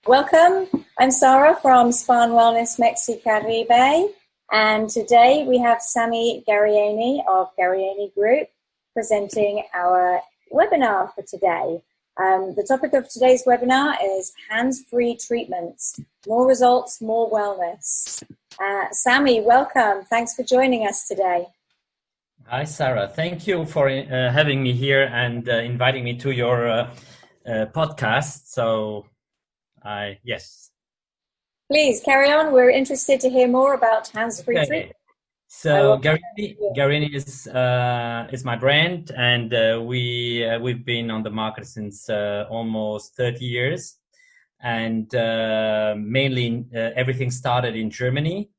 Welcome. I'm Sarah from Spa and Wellness MexiCaribe, and today we have Sami Gharieni of Gharieni Group presenting our webinar for today. The topic of today's webinar is hands-free treatments, more results, more wellness. Sami, welcome. Thanks for joining us today. Hi, Sarah. Thank you for having me here and inviting me to your podcast. Yes. Please carry on. We're interested to hear more about hands-free treatment. So Gharieni is my brand, and we've been on the market since almost 30 years, and mainly everything started in Germany.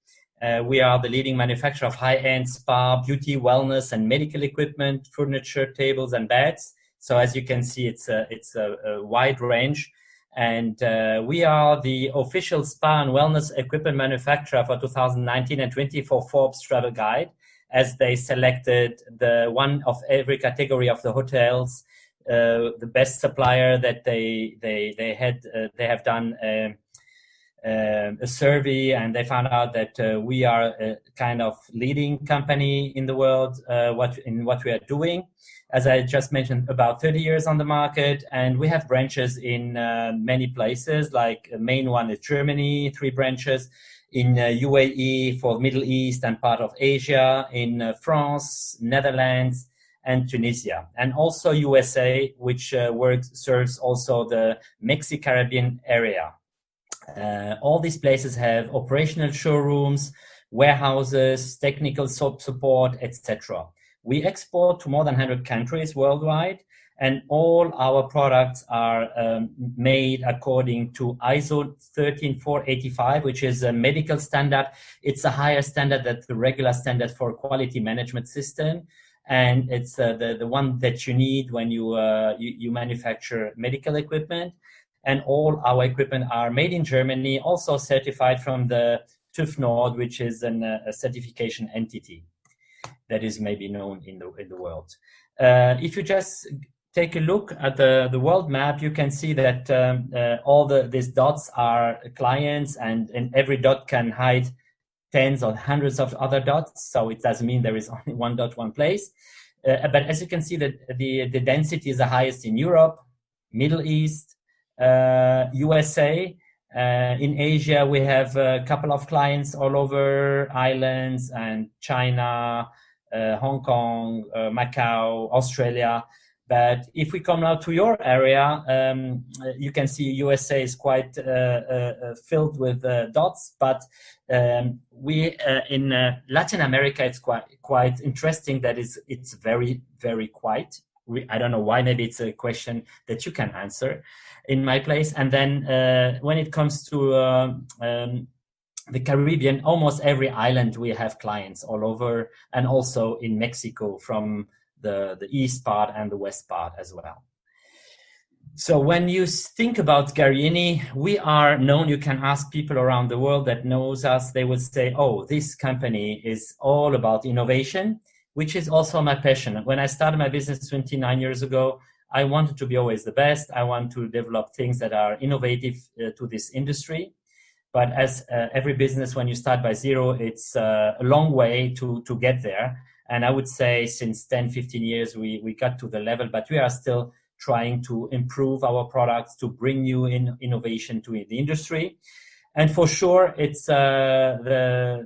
We are the leading manufacturer of high-end spa, beauty, wellness, and medical equipment, furniture, tables, and beds. So as you can see, it's a wide range. And we are the official spa and wellness equipment manufacturer for 2019 and 20 for Forbes Travel Guide, as they selected the one of every category of the hotels, the best supplier that they have done a survey, and they found out that we are a kind of leading company in the world in what we are doing. As I just mentioned, about 30 years on the market, and we have branches in many places. Like main one is Germany, 3 branches, in UAE for Middle East and part of Asia, in France, Netherlands, and Tunisia, and also USA, which serves also the MexiCaribe area. All these places have operational showrooms, warehouses, technical support, etc. We export to more than 100 countries worldwide, and all our products are made according to ISO 13485, which is a medical standard. It's a higher standard than the regular standard for quality management system, and it's the one that you need when you manufacture medical equipment. And all our equipment are made in Germany, also certified from the TÜV Nord, which is a certification entity that is maybe known in the world. If you just take a look at the world map, you can see that all these dots are clients, and every dot can hide tens or hundreds of other dots. So it doesn't mean there is only one dot, one place. But as you can see, that the density is the highest in Europe, Middle East, USA. In Asia, we have a couple of clients all over islands, and China, Hong Kong, Macau, Australia. But if we come now to your area, you can see USA is quite filled with dots. But we in Latin America, it's quite interesting that it's very, very quiet. I don't know why. Maybe it's a question that you can answer in my place. And then when it comes to the Caribbean, almost every island we have clients all over, and also in Mexico from the east part and the west part as well. So when you think about Gharieni, we are known. You can ask people around the world that knows us. They would say, oh, this company is all about innovation, which is also my passion. When I started my business 29 years ago, I wanted to be always the best. I want to develop things that are innovative to this industry. But as every business, when you start by zero, it's a long way to get there. And I would say since 10, 15 years, we got to the level, but we are still trying to improve our products to bring new innovation to the industry. And for sure, it's the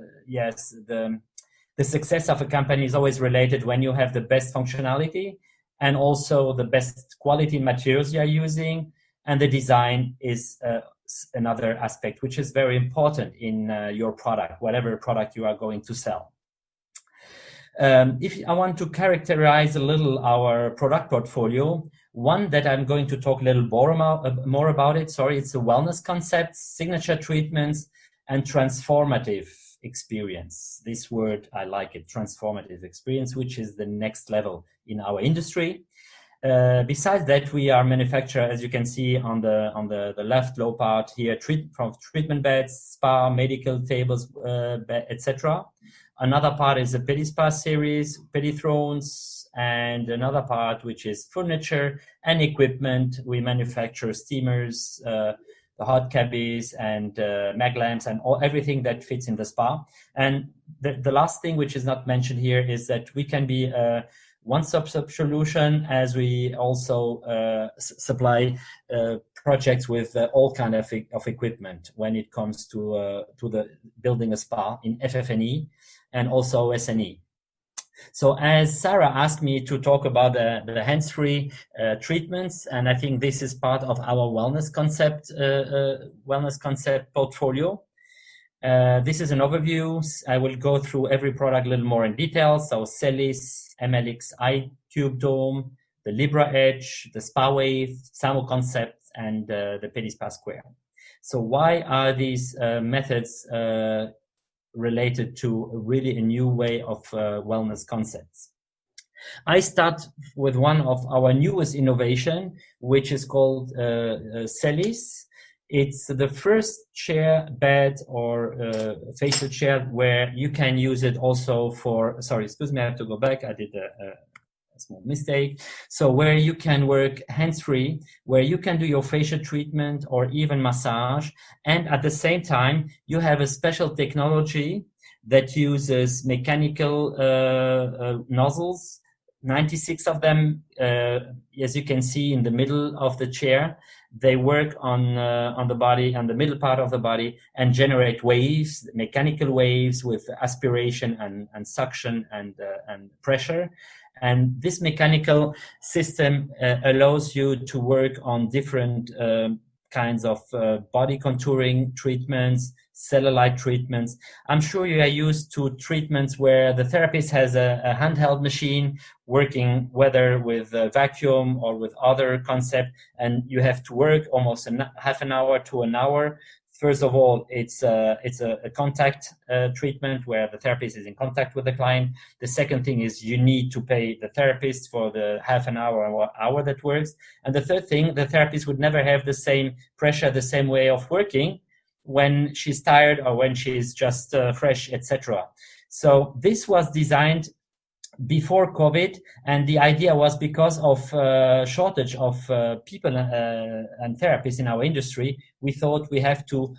success of a company is always related when you have the best functionality and also the best quality materials you are using. And the design is another aspect, which is very important in your product, whatever product you are going to sell. If I want to characterize a little our product portfolio, one that I'm going to talk a little more about it. It's the wellness concepts, signature treatments, and transformative experience. This word, I like it, transformative experience, which is the next level in our industry. Besides that, we are manufacturer, as you can see on the left low part here, from treatment beds, spa, medical tables, etc. Another part is the Pedispa series, Pedithrones, and another part which is furniture and equipment. We manufacture steamers, the hot cabbies and mag lamps and everything that fits in the spa. And the last thing, which is not mentioned here, is that we can be a one-stop solution, as we also supply projects with all kind of equipment when it comes to the building a spa in FF&E and also SNE. So as Sarah asked me to talk about the hands-free treatments, and I think this is part of our wellness concept portfolio. This is an overview. I will go through every product a little more in detail. So Celis, MLX iTube Dome, the Libra Edge, the Spa Wave, Samo Concept, and the Pedispa Square. So why are these methods related to really a new way of wellness concepts? I start with one of our newest innovation, which is called Celis. It's the first chair, bed, or facial chair where you can use it also for, sorry, excuse me, I have to go back. I did a small mistake. So where you can work hands-free, where you can do your facial treatment or even massage. And at the same time, you have a special technology that uses mechanical nozzles, 96 of them, as you can see in the middle of the chair. They work on the body, on the middle part of the body, and generate waves, mechanical waves with aspiration and suction and pressure. And this mechanical system allows you to work on different kinds of body contouring treatments, cellulite treatments. I'm sure you are used to treatments where the therapist has a handheld machine working whether with a vacuum or with other concept, and you have to work almost half an hour to an hour. First of all, it's a contact treatment where the therapist is in contact with the client. The second thing is you need to pay the therapist for the half an hour or hour that works. And the third thing, the therapist would never have the same pressure, the same way of working when she's tired or when she's just fresh, etc. So this was designed before COVID, and the idea was because of shortage of people and therapists in our industry. We thought we have to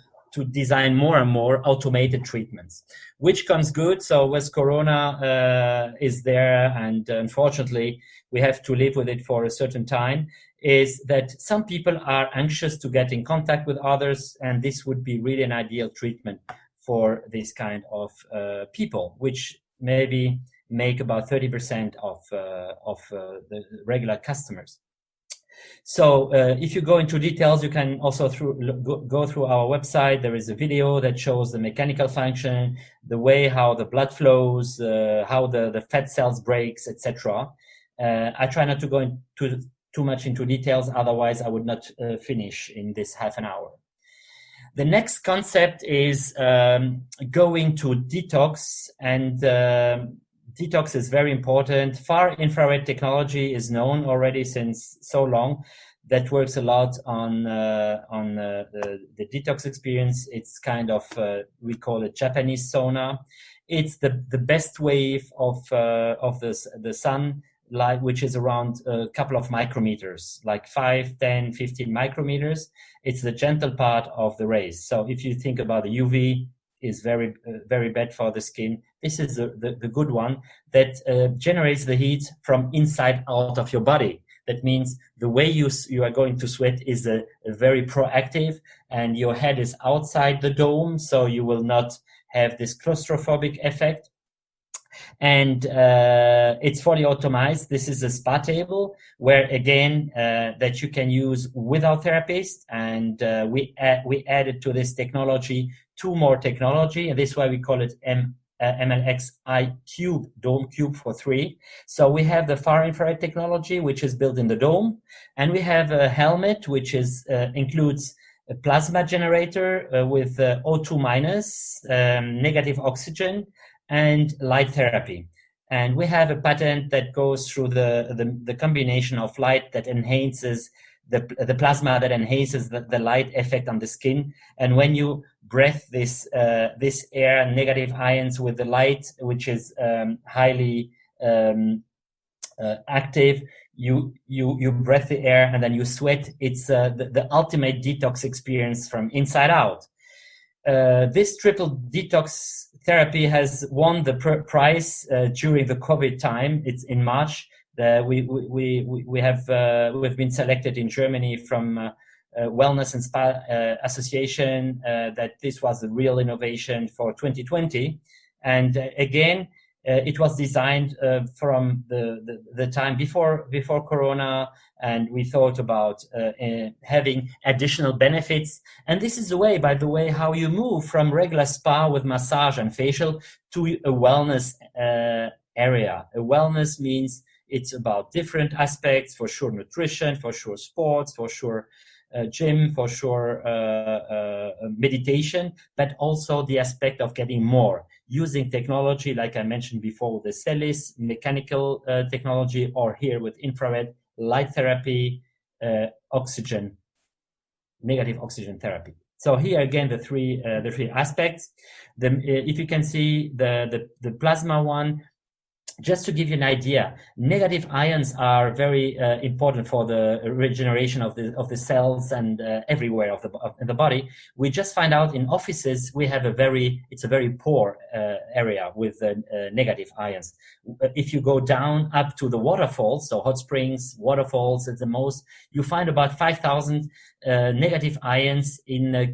design more and more automated treatments, which comes good. So with Corona is there, and unfortunately we have to live with it for a certain time, is that some people are anxious to get in contact with others, and this would be really an ideal treatment for this kind of people, which maybe make about 30% of the regular customers. So if you go into details, you can also go through our website. There is a video that shows the mechanical function, the way how the blood flows, how the fat cells breaks, etc. I try not to go into too much into details, otherwise I would not finish in this half an hour. The next concept is going to detox, and detox is very important. Far infrared technology is known already since so long. That works a lot on the detox experience. It's kind of we call it Japanese sauna. It's the best wave of the sun light, which is around a couple of micrometers, like 5, 10, 15 micrometers. It's the gentle part of the rays. So if you think about the UV, is very bad for the skin. This is the good one that generates the heat from inside out of your body. That means the way you are going to sweat is a very proactive, and your head is outside the dome, so you will not have this claustrophobic effect. And it's fully automized. This is a spa table where, again, that you can use without therapist. And we added to this technology 2 more technology, and this is why we call it MLX iCube, Dome Cube for 3. So we have the far infrared technology, which is built in the dome, and we have a helmet, which is includes a plasma generator with O2 minus, negative oxygen, and light therapy. And we have a patent that goes through the combination of light that enhances the plasma, that enhances the light effect on the skin. And when you breathe this air, negative ions with the light, which is highly active. You breathe the air and then you sweat. It's the ultimate detox experience from inside out. This triple detox therapy has won the prize during the COVID time. It's in March. We've been selected in Germany from Wellness and Spa Association that this was a real innovation for 2020. And again, it was designed from the time before Corona, and we thought about having additional benefits. And this is the way, by the way, how you move from regular spa with massage and facial to a wellness area. A wellness means it's about different aspects, for sure nutrition, for sure sports, for sure gym, for sure meditation, but also the aspect of getting more, using technology, like I mentioned before, with the Celis, mechanical technology, or here with infrared, light therapy, oxygen, negative oxygen therapy. So here again, the three aspects. If you can see the plasma one, just to give you an idea, negative ions are very important for the regeneration of the cells and everywhere in the body. We just find out in offices we have it's a very poor area with negative ions. If you go down up to the waterfalls, so hot springs, waterfalls at the most, you find about 5,000 negative ions in a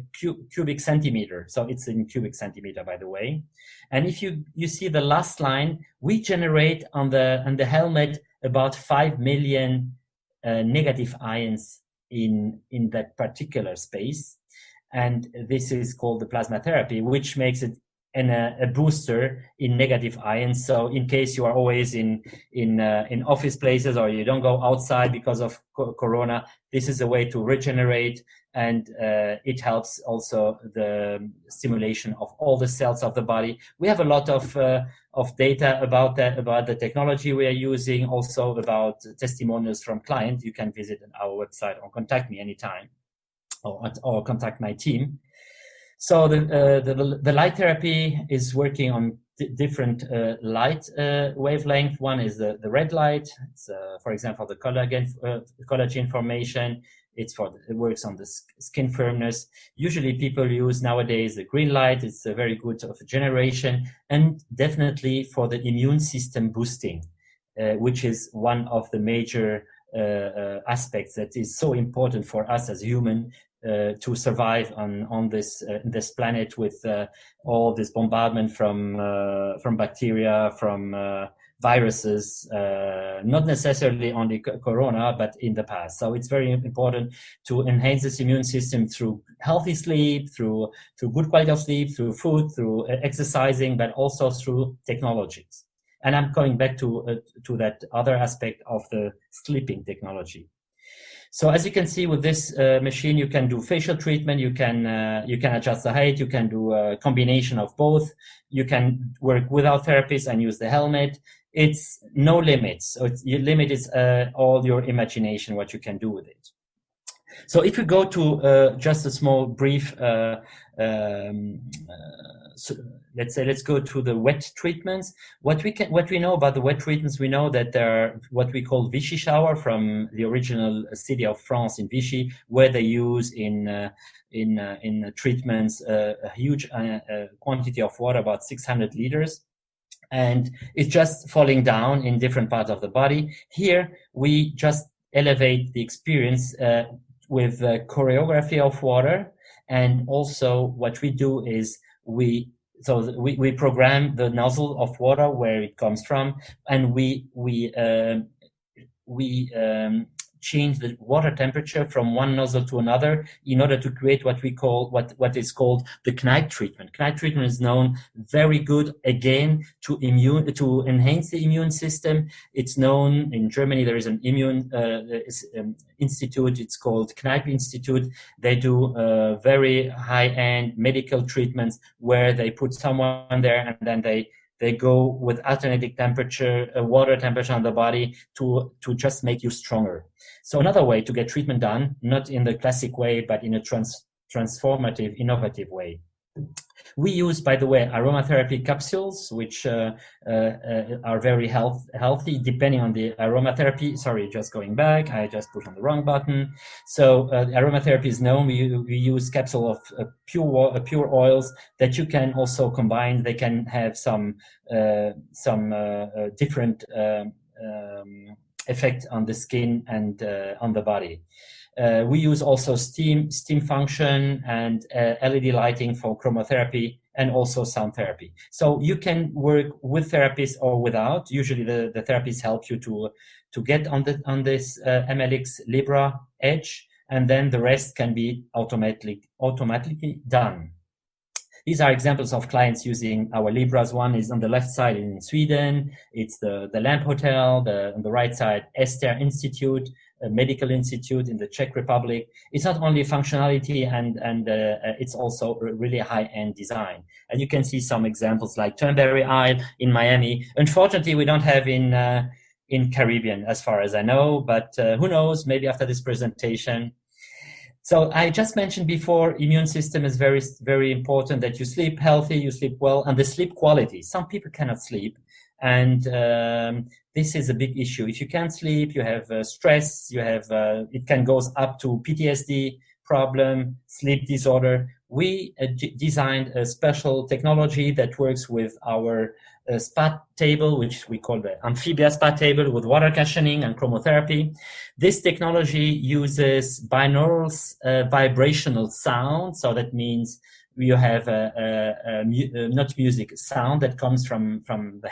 cubic centimeter. So it's in cubic centimeter, by the way. And if you see the last line, we generate on the helmet about 5 million negative ions in that particular space. And this is called the plasma therapy, which makes it a booster in negative ions. So in case you are always in office places or you don't go outside because of Corona, this is a way to regenerate, and it helps also the stimulation of all the cells of the body. We have a lot of data about that, about the technology we are using, also about testimonials from clients. You can visit our website or contact me anytime, or contact my team. So the light therapy is working on different light wavelength. One is the red light. It's for example the collagen formation. It works on the skin firmness. Usually people use nowadays the green light. It's a very good of generation, and definitely for the immune system boosting, which is one of the major aspects that is so important for us as human to survive on this planet with all this bombardment from bacteria, from viruses, not necessarily only Corona, but in the past. So it's very important to enhance this immune system through healthy sleep, through good quality of sleep, through food, through exercising, but also through technologies. And I'm going back to that other aspect of the sleeping technology. So as you can see with this machine, you can do facial treatment, you can adjust the height, you can do a combination of both. You can work without therapists and use the helmet. It's no limits. So your limit is all your imagination, what you can do with it. So if we go to just a small brief, let's go to the wet treatments. What we know about the wet treatments, we know that there are what we call Vichy Shower from the original city of France in Vichy, where they use in treatments a huge quantity of water, about 600 liters. And it's just falling down in different parts of the body. Here, we just elevate the experience with the choreography of water. And also what we do is we program the nozzle of water where it comes from, and we change the water temperature from one nozzle to another in order to create what we call what is called the Kneipp treatment. Kneipp treatment is known very good again to enhance the immune system. It's known in Germany. There is an immune institute. It's called Kneipp Institute. They do very high-end medical treatments where they put someone there and then they go with alternating temperature, water temperature on the body to just make you stronger. So another way to get treatment done, not in the classic way, but in a transformative, innovative way. We use, by the way, aromatherapy capsules, which are very healthy depending on the aromatherapy. Sorry, just going back, I just pushed on the wrong button. So the aromatherapy is known. We use capsule of pure oils that you can also combine. They can have some different effect on the skin and on the body. We use also steam function and LED lighting for chromotherapy and also sound therapy. So you can work with therapists or without. Usually the therapists help you to get on this MLX Libra edge, and then the rest can be automatically done. These are examples of clients using our Libras. One is on the left side in Sweden. It's the Lamp Hotel. On the right side, Esther Institute, a medical institute in the Czech Republic. It's not only functionality and it's also really high-end design. And you can see some examples like Turnberry Isle in Miami. Unfortunately, we don't have in Caribbean, as far as I know, but who knows, maybe after this presentation. So I just mentioned before, immune system is very, very important, that you sleep healthy, you sleep well, and the sleep quality. Some people cannot sleep, and this is a big issue. If you can't sleep, you have stress, you have it can goes up to PTSD problem, sleep disorder. We designed a special technology that works with our spa table, which we call the amphibia spa table, with water cushioning and chromotherapy. This technology uses binaural vibrational sound. So that means you have not music, sound that comes from the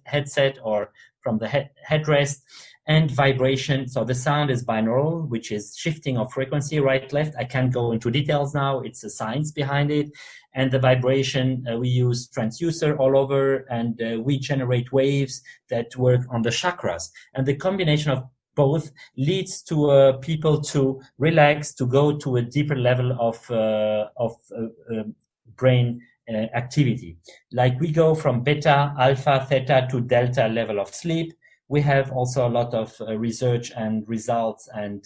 headset or from the headrest, and vibration. So the sound is binaural, which is shifting of frequency, right, left. I can't go into details now. It's a science behind it. And the vibration, we use transducer all over, and we generate waves that work on the chakras. And the combination of both leads to people to relax, to go to a deeper level of brain activity. Like we go from beta, alpha, theta to delta level of sleep. We have also a lot of research and results and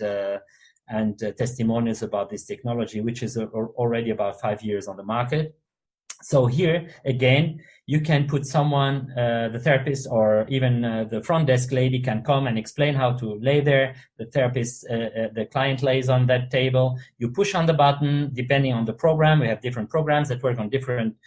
testimonials about this technology, which is already about 5 years on the market. So here, again, you can put someone, the therapist or even the front desk lady can come and explain how to lay there. The therapist, the client lays on that table. You push on the button, depending on the program. We have different programs that work on different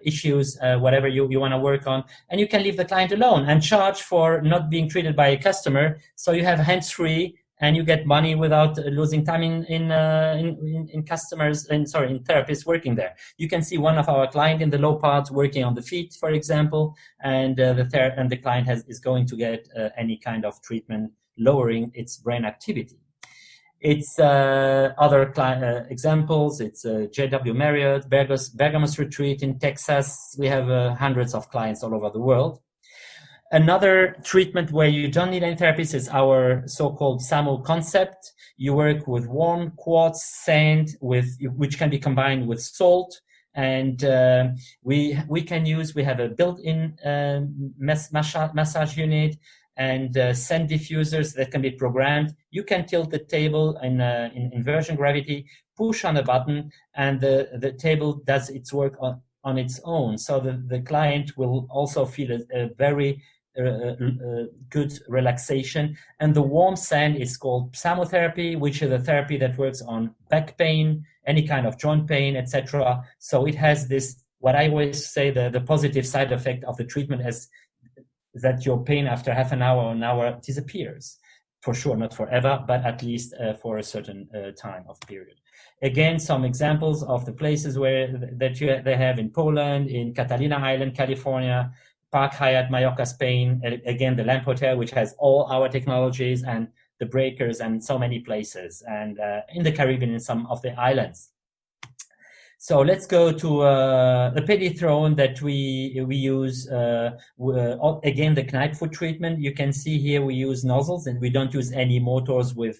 issues, whatever you want to work on. And you can leave the client alone and charge for not being treated by a customer. So you have hands-free, and you get money without losing time in customers, in therapists working there. You can see one of our clients in the low part working on the feet, for example, and the client is going to get any kind of treatment lowering its brain activity. It's other examples. It's JW Marriott, Bergamos Retreat in Texas. We have hundreds of clients all over the world. Another treatment where you don't need any therapist is our so-called SAMO concept. You work with warm quartz sand, which can be combined with salt, and we have a built-in massage unit and sand diffusers that can be programmed. You can tilt the table in inversion gravity, push on a button, and the table does its work on its own. So the client will also feel a very good relaxation. And the warm sand is called psamotherapy, which is a therapy that works on back pain, any kind of joint pain, etc. So it has this, what I always say, the positive side effect of the treatment is that your pain after half an hour or an hour disappears. For sure, not forever, but at least for a certain time of period. Again, some examples of the places they have in Poland, in Catalina Island, California, Park Hyatt, Mallorca, Spain. Again, the Lamp Hotel, which has all our technologies, and the breakers, and so many places, and in the Caribbean, in some of the islands. So let's go to the pedithrone that we use. Again, the Kneipp foot treatment. You can see here we use nozzles, and we don't use any motors with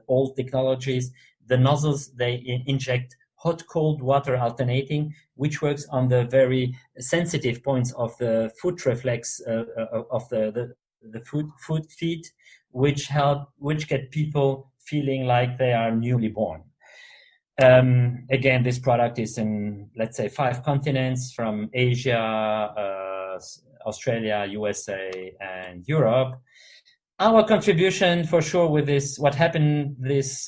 old technologies. The nozzles, they inject hot-cold water alternating, which works on the very sensitive points of the foot reflex of the foot feet, which get people feeling like they are newly born. Again, this product is in, let's say, 5 continents, from Asia, Australia, USA, and Europe. Our contribution, for sure, with this, what happened this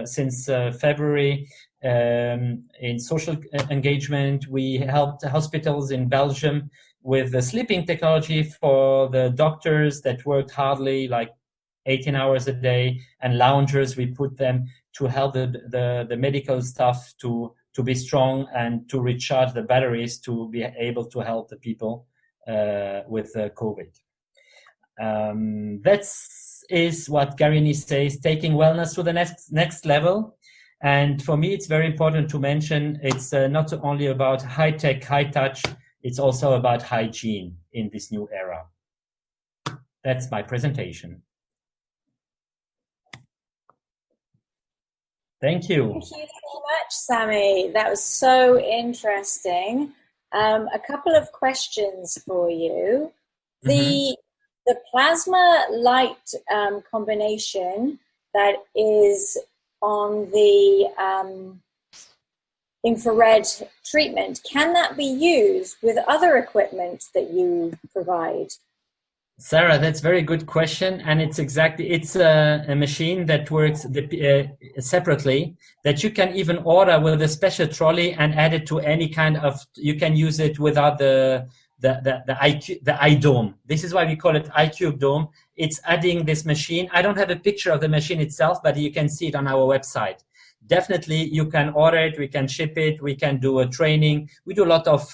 since February, in social engagement, we helped hospitals in Belgium with the sleeping technology for the doctors that worked hardly, like 18 hours a day, and loungers. We put them to help the medical staff to be strong and to recharge the batteries to be able to help the people with COVID. That is what Gharieni says, taking wellness to the next level. And for me, it's very important to mention it's not only about high tech, high touch, it's also about hygiene in this new era. That's my presentation. Thank you. Thank you so much, Sami. That was so interesting. A couple of questions for you. The plasma light combination that is on the infrared treatment, can that be used with other equipment that you provide? Sarah, that's a very good question, and it's a machine that works separately, that you can even order with a special trolley and add it to any kind of. You can use it without the iDome. This is why we call it iCube Dome. It's adding this machine. I don't have a picture of the machine itself, but you can see it on our website. Definitely, you can order it. We can ship it. We can do a training. We do a lot of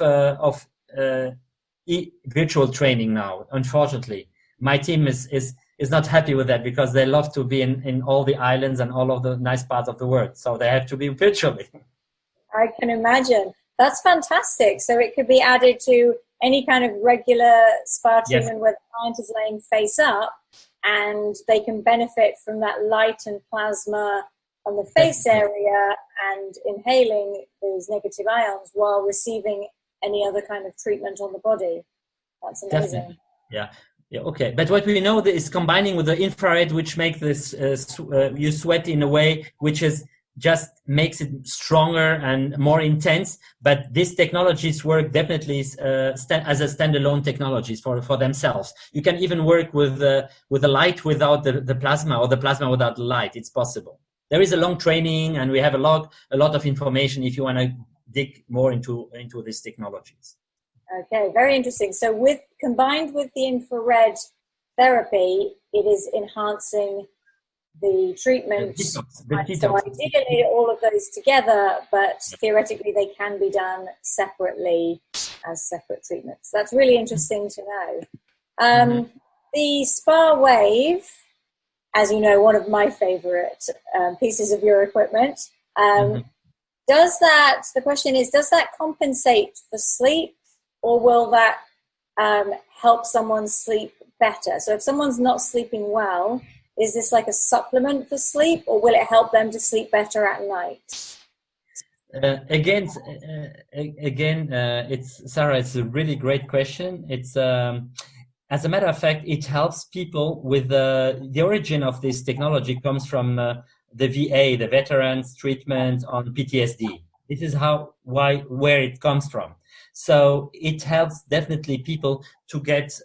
virtual training now. Unfortunately, my team is not happy with that because they love to be in all the islands and all of the nice parts of the world. So they have to be virtually. I can imagine. That's fantastic. So it could be added to any kind of regular spa treatment where the client is laying face up, and they can benefit from that light and plasma on the face area and inhaling those negative ions while receiving any other kind of treatment on the body. That's amazing. Definitely. Yeah, okay. But what we know is combining with the infrared, which makes this you sweat in a way which is just makes it stronger and more intense. But these technologies work definitely as a standalone technologies for themselves. You can even work with the light without the plasma, or the plasma without the light. It's possible. There is a long training, and we have a lot of information if you want to dig more into these technologies. Okay, very interesting. So combined with the infrared therapy, it is enhancing the treatment. The detox. So ideally all of those together, but theoretically they can be done separately as separate treatments. That's really interesting to know. The Spa Wave, as you know, one of my favorite pieces of your equipment, the question is, does that compensate for sleep, or will that help someone sleep better? So if someone's not sleeping well, is this like a supplement for sleep, or will it help them to sleep better at night? Again, it's Sarah. It's a really great question. It's as a matter of fact, it helps people with the origin of this technology comes from the VA, the Veterans Treatment on PTSD. This is where it comes from. So it helps definitely people to get.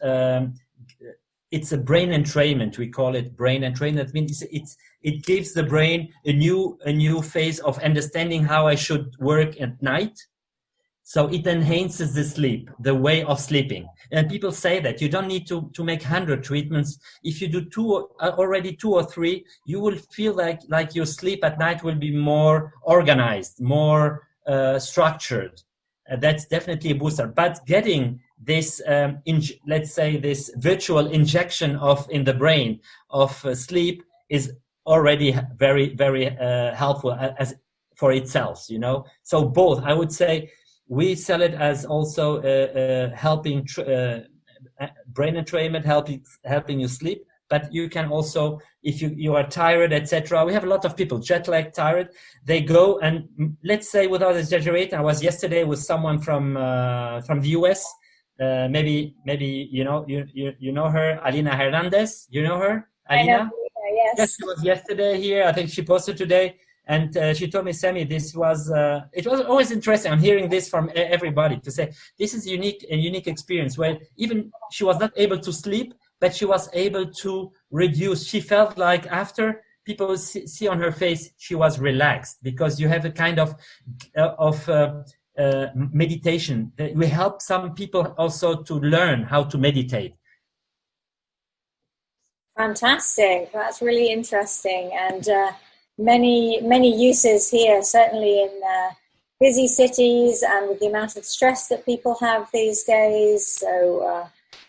It's a brain entrainment. We call it brain entrainment. That means it gives the brain a new phase of understanding how I should work at night. So it enhances the sleep, the way of sleeping. And people say that you don't need to make 100 treatments. If you do already 2 or 3, you will feel like your sleep at night will be more organized, more structured. That's definitely a booster. But getting this, let's say, this virtual injection in the brain of sleep is already very, very helpful as for itself. So both, I would say, we sell it as also helping brain entrainment, helping you sleep. But you can also, if you are tired, etc. We have a lot of people jet lag, tired. They go and, let's say, without exaggerating, I was yesterday with someone from the US. Maybe you know her, Alina Hernandez. You know her, Alina? I know, yes. Yes, she was yesterday here. I think she posted today. And she told me, Sammy, it was always interesting. I'm hearing this from everybody to say, this is a unique experience where even she was not able to sleep, but she was able to reduce. She felt like after people see on her face, she was relaxed, because you have a kind of meditation. We help some people also to learn how to meditate. Fantastic. That's really interesting. And many uses here, certainly in busy cities and with the amount of stress that people have these days. So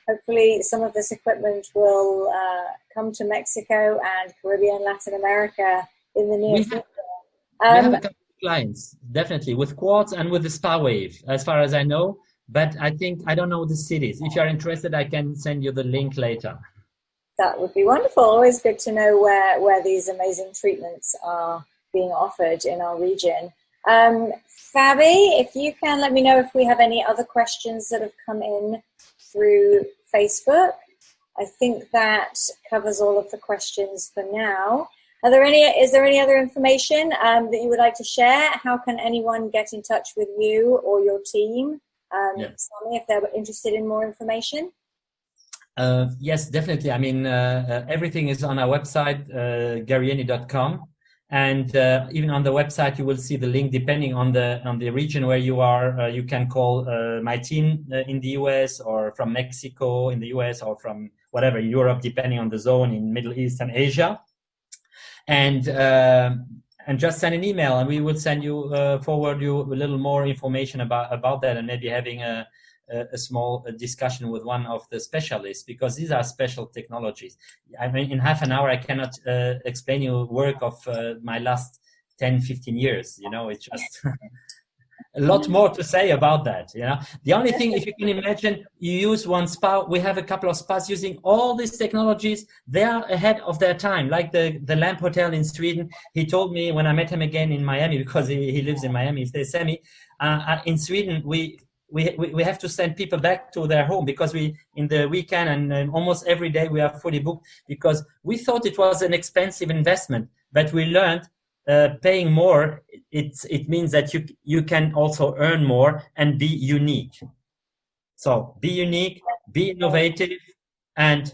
hopefully some of this equipment will come to Mexico and Caribbean, Latin America in the near future. We have a couple of clients, definitely, with Quartz and with the Spa Wave, as far as I know. But I don't know the cities. If you're interested, I can send you the link later. That would be wonderful. Always good to know where these amazing treatments are being offered in our region. Fabi, if you can let me know if we have any other questions that have come in through Facebook. I think that covers all of the questions for now. Is there any other information that you would like to share? How can anyone get in touch with you or your team, Sammy, if they're interested in more information? Yes, definitely. I mean, everything is on our website, Gharieni.com. And even on the website, you will see the link depending on the region where you are. You can call my team in the US, or from Mexico in the US, or from whatever, Europe, depending on the zone, in Middle East and Asia. And just send an email, and we will send you forward you a little more information about that, and maybe having a small discussion with one of the specialists, because these are special technologies. I mean, in half an hour, I cannot explain you work of my last 10, 15 years. It's just a lot more to say about that. The only thing, if you can imagine, you use one spa. We have a couple of spas using all these technologies. They are ahead of their time, like the Lamp Hotel in Sweden. He told me when I met him again in Miami, because he lives in Miami, he says, Sammy, in Sweden, we have to send people back to their home, because in the weekend and almost every day we are fully booked, because we thought it was an expensive investment, but we learned paying more, it means that you can also earn more and be unique. So be unique, be innovative, and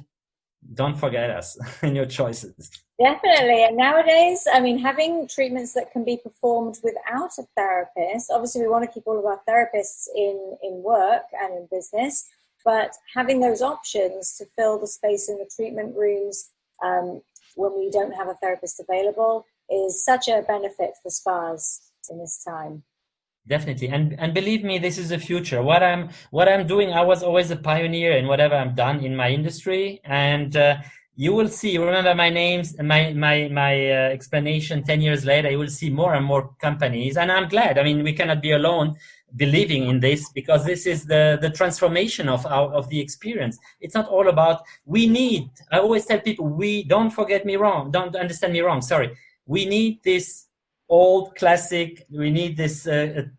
don't forget us in your choices. Definitely. And nowadays, I mean, having treatments that can be performed without a therapist, obviously we want to keep all of our therapists in work and in business, but having those options to fill the space in the treatment rooms when we don't have a therapist available is such a benefit for spas in this time. Definitely. And believe me, this is the future. What I'm doing, I was always a pioneer in whatever I've done in my industry. And you will see, remember my names and my explanation 10 years later, you will see more and more companies. And I'm glad. I mean, we cannot be alone believing in this, because this is the transformation of the experience. It's not all about, I always tell people, don't understand me wrong. Sorry. We need this old classic, we need this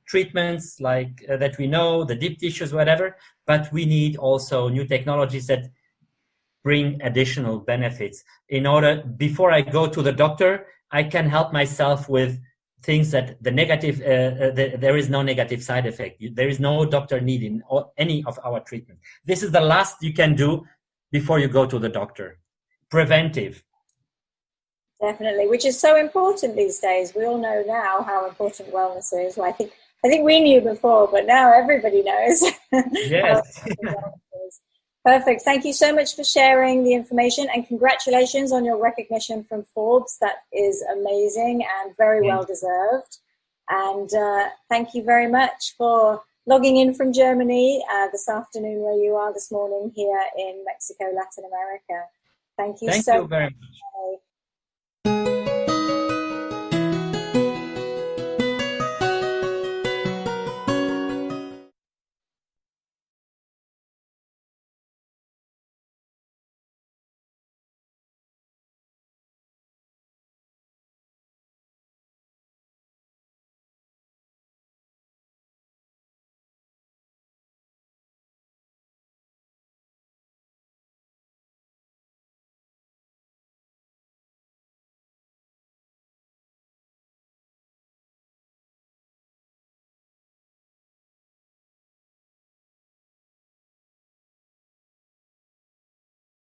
treatments like that we know, the deep tissues, whatever, but we need also new technologies that bring additional benefits. Before I go to the doctor, I can help myself with things that there is no negative side effect. There is no doctor need in any of our treatment. This is the last you can do before you go to the doctor. Preventive. Definitely, which is so important these days. We all know now how important wellness is. Well, I think we knew before, but now everybody knows. Yes. Perfect. Thank you so much for sharing the information, and congratulations on your recognition from Forbes. That is amazing and very well deserved. And thank you very much for logging in from Germany this afternoon, where you are this morning here in Mexico, Latin America. Thank you Thank you very much.